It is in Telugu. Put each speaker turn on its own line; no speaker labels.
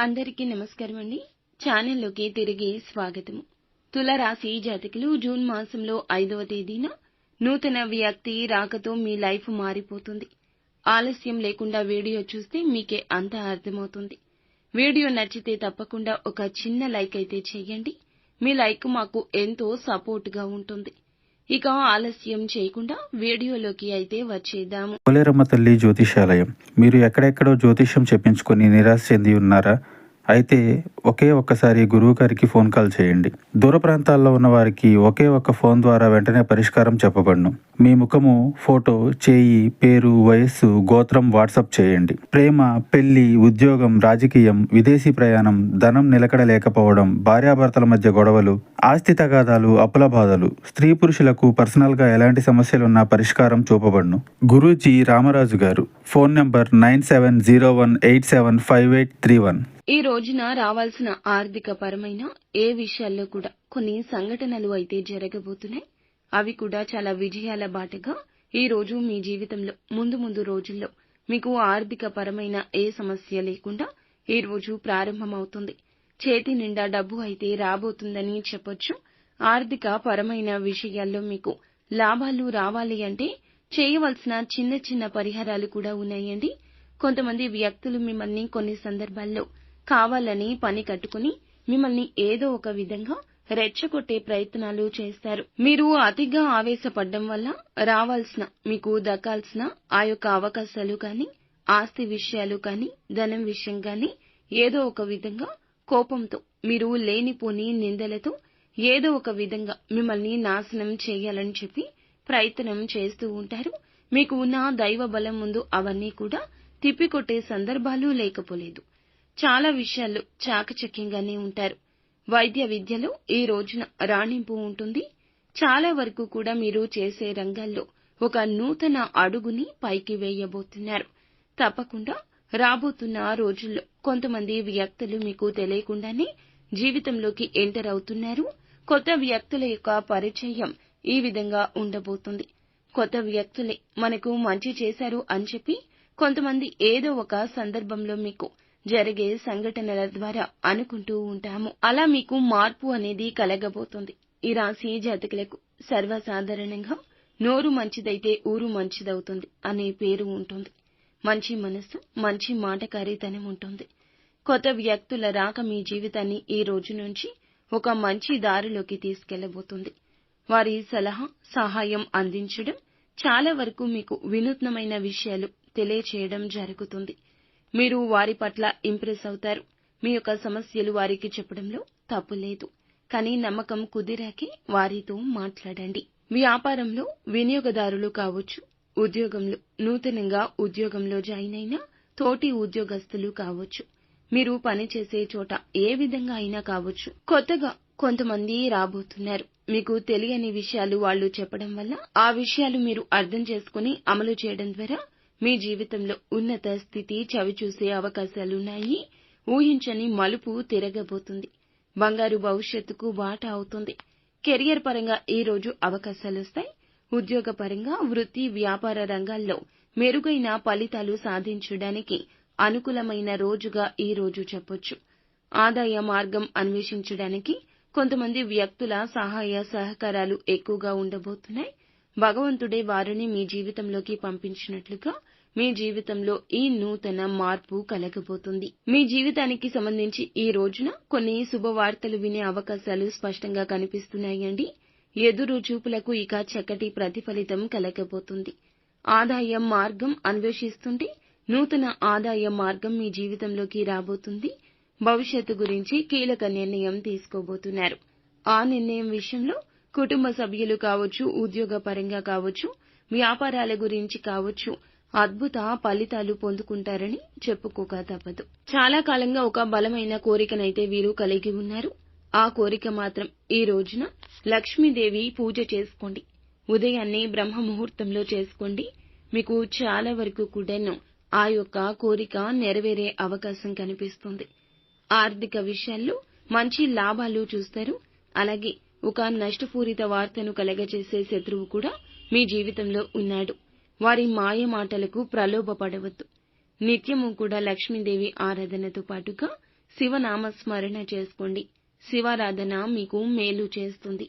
అందరికీ నమస్కారం అండి. ఛానల్లోకి తిరిగి స్వాగతము. తులారాశి జాతకులు జూన్ మాసంలో 5వ తేదీన నూతన వ్యక్తి రాకతో మీ లైఫ్ మారిపోతుంది. ఆలస్యం లేకుండా వీడియో చూస్తే మీకే అంతా అర్థమవుతుంది. వీడియో నచ్చితే తప్పకుండా ఒక చిన్న లైక్ అయితే చేయండి. మీ లైక్ మాకు ఎంతో సపోర్ట్గా ఉంటుంది. ఇక ఆలస్యం చేయకుండా వీడియోలోకి అయితే వచ్చేద్దాము.
పోలేరమ్మ తల్లి జ్యోతిషాలయం. మీరు ఎక్కడెక్కడో జ్యోతిష్యం చెప్పించుకొని నిరాశ చెంది ఉన్నారా? అయితే ఒక్కసారి గురువు గారికి ఫోన్ కాల్ చేయండి. దూర ప్రాంతాల్లో ఉన్న వారికి ఒకే ఒక్క ఫోన్ ద్వారా వెంటనే పరిష్కారం చెప్పబడును. మీ ముఖము, ఫోటో, చేయి, పేరు, వయస్సు, గోత్రం వాట్సాప్ చేయండి. ప్రేమ, పెళ్లి, ఉద్యోగం, రాజకీయం, విదేశీ ప్రయాణం, ధనం నిలకడ లేకపోవడం, భార్యాభర్తల మధ్య గొడవలు, ఆస్తి తగాదాలు, అప్పుల బాధలు, స్త్రీ పురుషులకు పర్సనల్ గా ఎలాంటి సమస్యలున్నా పరిష్కారం చూపబడును. గురూజీ రామరాజు గారు. Phone number 9701875831.
ఈ రోజున రావాల్సిన ఆర్థిక పరమైన ఏ విషయాల్లో కూడా కొన్ని సంఘటనలు అయితే జరగబోతున్నాయి. అవి కూడా చాలా విజయాల బాటగా ఈ రోజు మీ జీవితంలో ముందు రోజుల్లో మీకు ఆర్థిక పరమైన ఏ సమస్య లేకుండా ఈ రోజు ప్రారంభమవుతుంది. చేతి నిండా డబ్బు అయితే రాబోతుందని చెప్పొచ్చు. ఆర్థిక పరమైన విషయాల్లో మీకు లాభాలు రావాలి అంటే చేయవలసిన చిన్న పరిహారాలు కూడా ఉన్నాయండి. కొంతమంది వ్యక్తులు మిమ్మల్ని కొన్ని సందర్భాల్లో కావాలని పని కట్టుకుని మిమ్మల్ని ఏదో ఒక విధంగా రెచ్చగొట్టే ప్రయత్నాలు చేస్తారు. మీరు అతిగా ఆవేశపడ్డం వల్ల రావాల్సిన, మీకు దక్కాల్సిన ఆ యొక్క అవకాశాలు కానీ, ఆస్తి విషయాలు కానీ, ధనం విషయం కానీ ఏదో ఒక విధంగా కోపంతో, మీరు లేనిపోని నిందలతో ఏదో ఒక విధంగా మిమ్మల్ని నాశనం చేయాలని చెప్పి ప్రయత్నం చేస్తూ ఉంటారు. మీకు ఉన్న దైవ బలం ముందు అవన్నీ కూడా తిప్పికొట్టే సందర్భాలు లేకపోలేదు. చాలా విషయాల్లో చాకచక్యంగానే ఉంటారు. వైద్య విద్యలో ఈ రోజున రాణింపు ఉంటుంది. చాలా వరకు కూడా మీరు చేసే రంగాల్లో ఒక నూతన అడుగుని పైకి వేయబోతున్నారు. తప్పకుండా రాబోతున్న రోజుల్లో కొంతమంది వ్యక్తులు మీకు తెలియకుండానే జీవితంలోకి ఎంటర్ అవుతున్నారు. కొత్త వ్యక్తుల యొక్క పరిచయం ఈ విధంగా ఉండబోతుంది. కొత్త వ్యక్తులే మనకు మంచి చేశారు అని చెప్పి కొంతమంది ఏదో ఒక సందర్భంలో మీకు జరిగే సంఘటనల ద్వారా అనుకుంటూ ఉంటాము. అలా మీకు మార్పు అనేది కలగబోతుంది. ఈ రాశి జాతకులకు సర్వసాధారణంగా నోరు మంచిదైతే ఊరు మంచిదవుతుంది అనే పేరు ఉంటుంది. మంచి మనస్సు, మంచి మాటకారితనం ఉంటుంది. కొత్త వ్యక్తుల రాక మీ జీవితాన్ని ఈ రోజు నుంచి ఒక మంచి దారిలోకి తీసుకెళ్లబోతుంది. వారి సలహా, సహాయం అందించడం, చాలా వరకు మీకు వినూత్నమైన విషయాలు తెలియచేయడం జరుగుతుంది. మీరు వారి పట్ల ఇంప్రెస్ అవుతారు. మీ యొక్క సమస్యలు వారికి చెప్పడంలో తప్పు లేదు. కానీ నమ్మకం కుదిరాకే వారితో మాట్లాడండి. వ్యాపారంలో వినియోగదారులు కావచ్చు, ఉద్యోగంలో నూతనంగా ఉద్యోగంలో జాయిన్ అయిన తోటి ఉద్యోగస్తులు కావచ్చు, మీరు పనిచేసే చోట ఏ విధంగా అయినా కావచ్చు, కొత్తగా కొంతమంది రాబోతున్నారు. మీకు తెలియని విషయాలు వాళ్ళు చెప్పడం వల్ల ఆ విషయాలు మీరు అర్థం చేసుకుని అమలు చేయడం ద్వారా మీ జీవితంలో ఉన్నత స్థితి చవిచూసే అవకాశాలున్నాయి. ఊహించని మలుపు తిరగబోతుంది. బంగారు భవిష్యత్తుకు బాట అవుతుంది. కెరియర్ పరంగా ఈ రోజు అవకాశాలొస్తాయి. ఉద్యోగ పరంగా, వృత్తి, వ్యాపార రంగాల్లో మెరుగైన ఫలితాలు సాధించడానికి అనుకూలమైన రోజుగా ఈ రోజు చెప్పొచ్చు. ఆదాయ మార్గం అన్వేషించడానికి కొంతమంది వ్యక్తుల సహాయ సహకారాలు ఎక్కువగా ఉండబోతున్నాయి. భగవంతుడే వారిని మీ జీవితంలోకి పంపించినట్లుగా మీ జీవితంలో ఈ నూతన మార్పు కలగబోతుంది. మీ జీవితానికి సంబంధించి ఈ రోజున కొన్ని శుభవార్తలు వినే అవకాశాలు స్పష్టంగా కనిపిస్తున్నాయండి. ఎదురు చూపులకు ఇక చక్కటి ప్రతిఫలితం కలగబోతుంది. ఆదాయ మార్గం అన్వేషిస్తుంటే నూతన ఆదాయ మార్గం మీ జీవితంలోకి రాబోతుంది. భవిష్యత్తు గురించి కీలక నిర్ణయం తీసుకోబోతున్నారు. ఆ నిర్ణయం విషయంలో కుటుంబ సభ్యులు కావచ్చు, ఉద్యోగ పరంగా కావచ్చు, వ్యాపారాల గురించి కావచ్చు, అద్భుత ఫలితాలు పొందుకుంటారని చెప్పుకోక తప్పదు. చాలా కాలంగా ఒక బలమైన కోరికనైతే వీరు కలిగి ఉన్నారు. ఆ కోరిక మాత్రం ఈ రోజున లక్ష్మీదేవి పూజ చేసుకోండి. ఉదయాన్నే బ్రహ్మ ముహూర్తంలో చేసుకోండి. మీకు చాలా వరకు కూడాను ఆ యొక్క కోరిక నెరవేరే అవకాశం కనిపిస్తుంది. ఆర్థిక విషయాల్లో మంచి లాభాలు చూస్తారు. అలాగే ఒక నష్టపూరిత వార్తను కలగజేసే శత్రువు కూడా మీ జీవితంలో ఉన్నాడు. వారి మాయ మాటలకు ప్రలోభపడవద్దు. నిత్యము కూడా లక్ష్మీదేవి ఆరాధనతో పాటుగా శివనామ స్మరణ చేసుకోండి. శివారాధన మీకు మేలు చేస్తుంది.